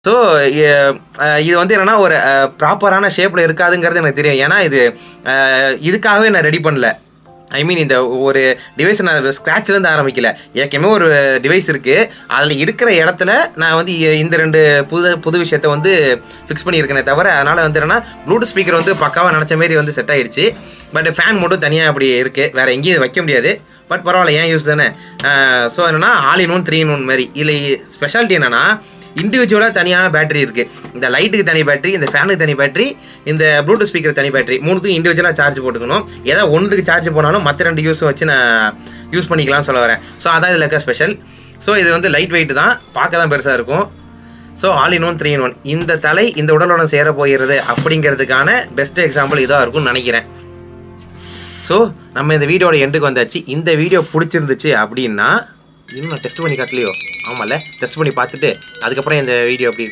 So இது வந்து என்னென்னா ஒரு ப்ராப்பரான ஷேப்பில் இருக்காதுங்கிறது எனக்கு தெரியும். ஏன்னா இதுக்காகவே நான் ரெடி பண்ணல. ஐ மீன் இந்த ஒரு டிவைஸை நான் ஸ்க்ராட்ச்லேருந்து ஆரம்பிக்கல. ஏற்கனவே ஒரு டிவைஸ் இருக்குது, அதில் இருக்கிற இடத்துல நான் வந்து இந்த 2 புது விஷயத்தை வந்து ஃபிக்ஸ் பண்ணியிருக்கேனே தவிர, அதனால் வந்து என்னென்னா ப்ளூடூத் ஸ்பீக்கர் வந்து பக்காவாக நினச்ச மாரி வந்து செட் ஆகிடுச்சு. பட் ஃபேன் மட்டும் தனியாக அப்படி இருக்குது, வேறு எங்கேயும் வைக்க முடியாது. பட் பரவாயில்ல, ஏன் யூஸ் தானே. ஸோ என்னென்னா ஆல் இன் ஒன் 3 in 1 மாதிரி. இதில் ஸ்பெஷாலிட்டி என்னென்னா இண்டிவிஜுவலாக தனியான பேட்டரி இருக்குது. இந்த லைட்டுக்கு தனி பேட்டரி, இந்த ஃபேனுக்கு தனி பேட்டரி, இந்த ப்ளூடூத் ஸ்பீக்கர் தனி பேட்டரி, 3த்துக்கும் இண்டிவிஜுவலாக சார்ஜ் போட்டுக்கணும். ஏதாவது ஒன்றுக்கு சார்ஜ் போனாலும் மற்ற 2 யூஸும் வச்சு நான் யூஸ் பண்ணிக்கலாம்னு சொல்ல வரேன். ஸோ அதான் இதில் இருக்க ஸ்பெஷல். ஸோ இது வந்து லைட் வெயிட் தான், பார்க்க தான் பெருசாக இருக்கும். So all in one 3 in 1. இந்த தலை இந்த உடலுடன் சேர போகிறது அப்படிங்கிறதுக்கான பெஸ்ட் எக்ஸாம்பிள் இதாக இருக்கும்னு நினைக்கிறேன். ஸோ நம்ம இந்த வீடியோட எண்டுக்கு வந்தாச்சு. இந்த வீடியோ பிடிச்சிருந்துச்சு அப்படின்னா, இன்னும் நான் டெஸ்ட் பண்ணி காட்டலையோ? ஆமாம்ல, டெஸ்ட் பண்ணி பார்த்துட்டு அதுக்கப்புறம் இந்த வீடியோ எப்படி